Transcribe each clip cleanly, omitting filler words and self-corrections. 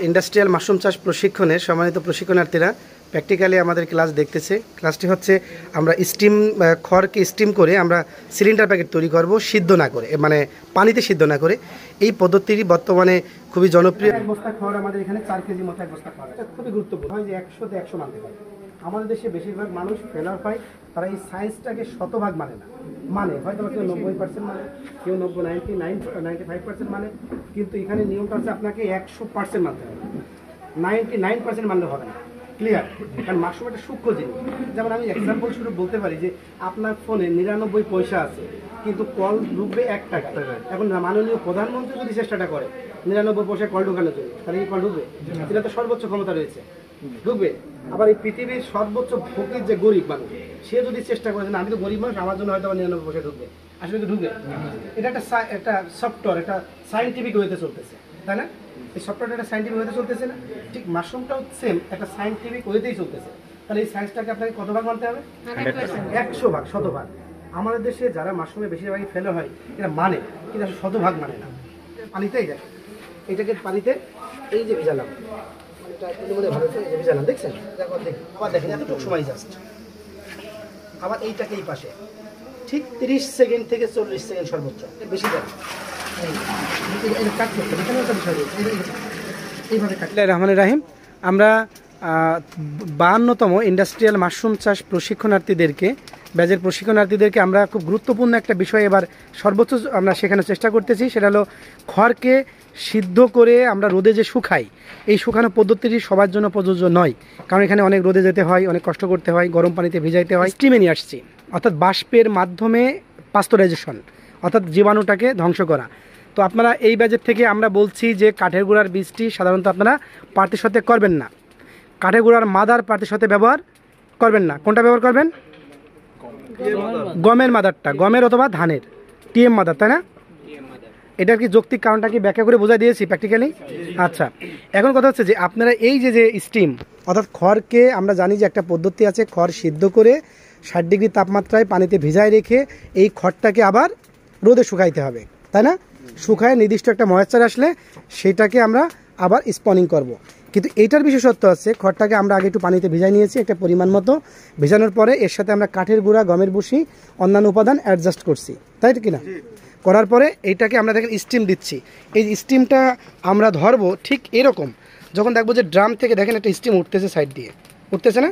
Industrial mushroom চাষ প্রশিক্ষণে সম্মানিত প্রশিক্ষণার্থীরা প্র্যাকটিক্যালি আমাদের ক্লাস দেখতেছে। ক্লাসটি হচ্ছে আমরা স্টিম খড়কে স্টিম করে আমরা সিলিন্ডার প্যাকেট তৈরি করব, সিদ্ধ না করে, মানে পানিতে সিদ্ধ না করে। এই পদ্ধতিটি বর্তমানে খুবই জনপ্রিয়। এক বস্তা খড় আমাদের এখানে 4 কেজি মতো এক বস্তা খড়, এটা খুবই গুরুত্বপূর্ণ হয় যে 100-তে 100 মানতে পারে। আমাদের দেশে বেশিরভাগ মানুষ ফেলার পায়, তারা এই সায়েন্সটাকে শতভাগ মানে না, মানে হয়তো কেউ 90% মানে, কেউ 95% মানে, কিন্তু এখানে নিয়মটা হচ্ছে আপনাকে 100% মানতে হবে, 99% মানলে হবে না। ক্লিয়ার? কারণ মাশরুম একটা সূক্ষ্ম জিনিস। যেমন আমি এক্সাম্পল শুরু বলতে পারি যে আপনার ফোনে 99 পয়সা আছে, কিন্তু কল ঢুকবে 1 টাকা। এখন মাননীয় প্রধানমন্ত্রী যদি চেষ্টাটা করে 99 পয়সায় কল ঢুকানোর জন্য, তাহলে কি কল ঢুকবে? এটা তো সর্বোচ্চ ক্ষমতা রয়েছে, ঢুকবে। আবার এই পৃথিবীর সর্বোচ্চ ফকির যে গরিব মানুষ, সে যদি চেষ্টা করে যে আমি তো গরিব মানুষ, আমার জন্য হয়তো 99 পয়সা ঢুকবে, আসলে তো ঢুকবে। এটা একটা সফটওয়্যার, এটা সায়েন্টিফিক ওয়েতে চলতেছে, তাই না? এই সফটওয়্যারটা একটা সায়েন্টিফিক ওয়েতে চলতেছে না? ঠিক মাশরুমটাও সেম একটা সায়েন্টিফিক ওয়েতেই চলতেছে। তাহলে এই সায়েন্সটাকে আপনাকে কত ভাগ মানতে হবে? 100 ভাগ, 100 ভাগ। আমাদের দেশে যারা মাশরুমে বেশিরভাগই ফেলে হয়, এটা মানে, কিন্তু 100 ভাগ মানে না। পানিতেই দেখ, এটাকে পানিতে এই যে ভিজালাম, ভিজালাম, দেখছেন? আবার দেখেন এতটুকু সময় জাস্ট, আবার এইটাকে এই পাশে ঠিক 30 সেকেন্ড থেকে 40 সেকেন্ড সর্বোচ্চ, বেশি দেয়। রহমান রাহিম, আমরা 52তম ইন্ডাস্ট্রিয়াল মাশরুম চাষ প্রশিক্ষণার্থীদেরকে, ব্যাচের প্রশিক্ষণার্থীদেরকে আমরা খুব গুরুত্বপূর্ণ একটা বিষয় এবার সর্বোচ্চ আমরা শেখানোর চেষ্টা করতেছি। সেটা হলো খড়কে সিদ্ধ করে আমরা রোদে যে শুকাই, এই শুকানো পদ্ধতিটি সবার জন্য প্রযোজ্য নয়, কারণ এখানে অনেক রোদে যেতে হয়, অনেক কষ্ট করতে হয়, গরম পানিতে ভিজাইতে হয়। স্টিমে নিয়ে আসছি, অর্থাৎ বাষ্পের মাধ্যমে পাস্তুরাইজেশন, অর্থাৎ জীবাণুটাকে ধ্বংস করা। তো আপনারা এই ব্যাচের থেকে আমরা বলছি যে কাঠের গুঁড়ার বীজটি সাধারণত আপনারা পার্টির সাথে করবেন না, কাঠের গুঁড়ার মাদার পার্টির সাথে ব্যবহার করবেন না। কোনটা ব্যবহার করবেন? গমের মাদারটা, গমের অথবা ধানের টিএম মাদার, তাই না? এটার কি যৌক্তিক কারণটা কি ব্যাখ্যা করে বোঝাই দিয়েছি প্র্যাকটিক্যালি? আচ্ছা, এখন কথা হচ্ছে যে আপনারা এই যে স্টিম, অর্থাৎ খড়কে আমরা জানি যে একটা পদ্ধতি আছে, খড় সিদ্ধ করে 60 ডিগ্রি তাপমাত্রায় পানিতে ভিজায় রেখে এই খড়টাকে আবার রোদে শুকাইতে হবে, তাই না? শুকায় নির্দিষ্ট একটা ময়েশ্চার আসলে সেটাকে আমরা আবার স্পনিং করব। কিন্তু এইটার বিশেষত্ব আছে, খড়টাকে আমরা আগে একটু পানিতে ভিজাই নিয়েছি একটা পরিমাণ মতো, ভিজানোর পরে এর সাথে আমরা কাঠের গুঁড়া, গমের ভুসি, অন্যান্য উপাদান অ্যাডজাস্ট করছি, তাই কি না? করার পরে এইটাকে আমরা দেখেন স্টিম দিচ্ছি। এই স্টিমটা আমরা ধরবো ঠিক এরকম, যখন দেখবো যে ড্রাম থেকে দেখেন একটা স্টিম উঠতেছে, সাইড দিয়ে উঠতেছে না?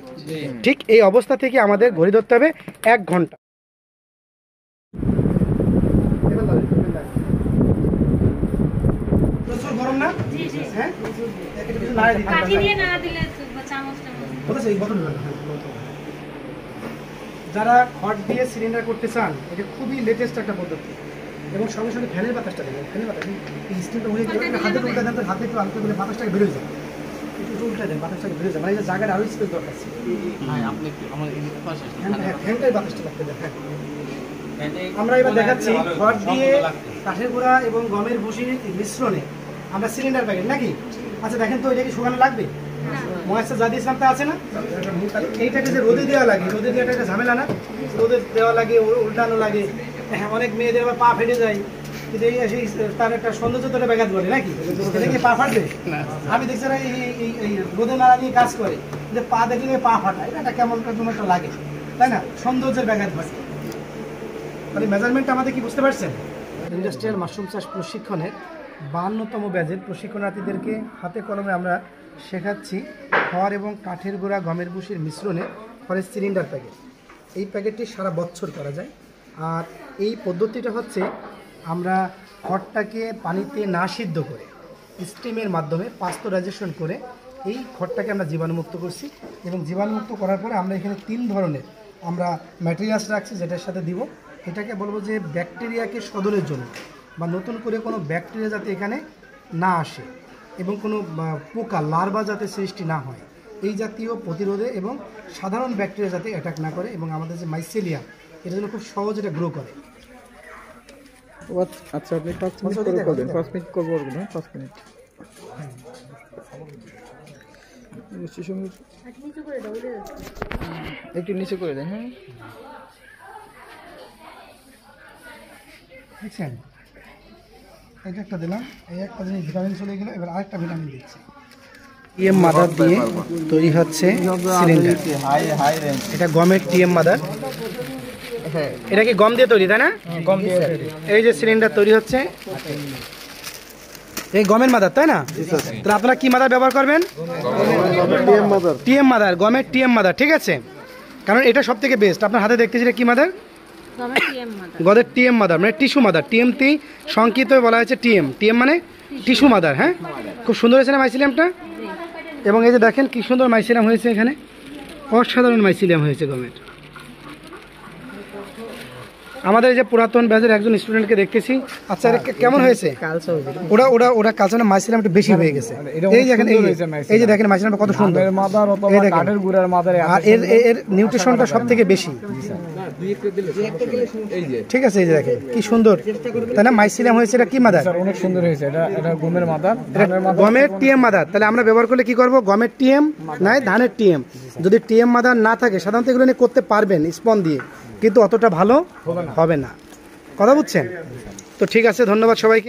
ঠিক এই অবস্থা থেকে আমাদের ঘড়ি ধরতে হবে 1 ঘন্টা। গরম না? হ্যাঁ, যারা খড় দিয়ে সিলিন্ডার করতে চান, এটা খুবই লেটেস্ট একটা পদ্ধতি, এবং সঙ্গে সঙ্গে ফ্যানের বাতাসটা দেবেন। ফ্যানের বাতাস এই স্টিমটা উড়ে যাবে, হাতে উল্টা দেন, হাতে একটু আলতো করে বাতাসটাকে বেরোয় যায়, একটু উল্টা দেন, বাতাসটাকে বেরোয় যায়, মানে এই জায়গাটা আরও স্পেস দরকার আছে। ফ্যানটাই বাতাসটা লাগতে দেন। হ্যাঁ, আমরা এবার দেখাচ্ছি খড় দিয়ে কাঠের গুঁড়া এবং গমের ভুসির মিশ্রণে আমরা সিলিন্ডার প্যাকেট নাকি। আচ্ছা দেখেন তো, এটা কি শুকানো লাগবে? ময়েশ্চার যা দিয়েছিলাম তা আছে না? এইটাকে যে রোদে দেওয়া লাগে, রোদে দেওয়াটা একটা ঝামেলা না? রোদে দেওয়া লাগে, উল্টানো লাগে, হ্যাঁ, অনেক মেয়েদের আবার পা ফেটে যায়, কিন্তু এই তার একটা সৌন্দর্যতা ব্যাঘাত ঘটে নাকি? এটা কি পা ফাটবে? আমি দেখছি না এই রোদে নাড়া নিয়ে কাজ করে, যে পা দেখলে পা ফাটায়, এটা কেমন একটা লাগে, তাই না? সৌন্দর্যের ব্যাঘাত ঘটে। তাহলে মেজারমেন্টটা আমাদের কি বুঝতে পারছেন? ইন্ডাস্ট্রিয়াল মাশরুম চাষ প্রশিক্ষণের 52তম ব্যাচের প্রশিক্ষণার্থীদেরকে হাতে কলমে আমরা শেখাচ্ছি খড় এবং কাঠের গুঁড়া, গমের ভুসির মিশ্রণে খড়ের সিলিন্ডার প্যাকেট। এই প্যাকেটটি সারা বছর করা যায়। আর এই পদ্ধতিটা হচ্ছে আমরা খড়টাকে পানিতে না সিদ্ধ করে স্টিমের মাধ্যমে পাস্তুরাইজেশন করে এই খড়টাকে আমরা জীবাণুমুক্ত করছি, এবং জীবাণুমুক্ত করার পরে আমরা এখানে 3 ধরনের আমরা ম্যাটেরিয়ালস রাখছি, যেটার সাথে দিব। এটাকে বলবো যে ব্যাকটেরিয়াকে সদনের জন্য, বা নতুন করে কোনো ব্যাকটেরিয়া যাতে এখানে না আসে এবং কোনো পোকা, লার্ভা যাতে সৃষ্টি না হয়, এই জাতীয় প্রতিরোধে, এবং সাধারণ ব্যাকটেরিয়া যাতে অ্যাটাক না করে, এবং আমাদের যে মাইসেলিয়াম, এটা যেন খুব সহজ এটা গ্রো করে। আচ্ছা, আপনি 5 মিনিট করে করবেন। 5 মিনিট করবো না? 5 মিনিট একটু নিচে করে দেন। হ্যাঁ, দেখছেন, এটা একটা দিলাম, এই একটা জিনিস ভিটামিন চলে গেল, এবার আরেকটা ভিটামিন দিচ্ছি। টিএম মাদার দিয়ে তৈরি হচ্ছে সিলিন্ডার। এটা গমের টিএম মাদার। এটা কি গম দিয়ে তৈরি, তাই না? গম দিয়ে এই যে সিলিন্ডার তৈরি হচ্ছে, এই গমের মাদার, তাই না? তাহলে আপনারা কি মাদার ব্যবহার করবেন? টিএম মাদার, গমের টিএম মাদার, ঠিক আছে? কারণ এটা সব থেকে বেস্ট। আপনার হাতে দেখতেছি এটা কি মাদার? গদের টিএম মাদার, মানে টিস্যু মাদার। টিএমটি সংক্ষিপ্ত বলা হয়েছে টিএম। টিএম মানে টিস্যু মাদার। হ্যাঁ, খুব সুন্দর হয়েছে না মাইসিলিয়ামটা? এবং এই যে দেখেন কি সুন্দর মাইসিলিয়াম হয়েছে, এখানে অসাধারণ মাইসিলিয়াম হয়েছে গমের। আমাদের এই যে পুরাতন ব্যাচের একজন স্টুডেন্টকে দেখতেছি। আচ্ছা, এটা কেমন হয়েছে? ওরা ওরা ওরা কালচার মাইসিলিয়ামটা বেশি হয়ে গেছে। এই দেখেন, এই যে দেখেন মাইসিলিয়ামটা কত সুন্দর। কাঠের গুঁড়ার মাদার, আর এর নিউট্রিশনটা সব থেকে বেশি। ঠিক আছে, এই যে দেখেন কি সুন্দর, তাই না? মাইসিলিয়াম হয়েছে। এটা কি মাদার? অনেক সুন্দর হয়েছে। এটা গমের মাদার, গমের টিএম মাদার। তাহলে আমরা ব্যবহার করলে কি করব? গমের টিএম নাই ধানের টিএম। যদি টিএম মাদার না থাকে, সাধারণত এগুলো নিয়ে করতে পারবেন স্পন দিয়ে, কিন্তু অতটা ভালো হবে না। কথা বুঝছেন তো? ঠিক আছে, ধন্যবাদ সবাইকে।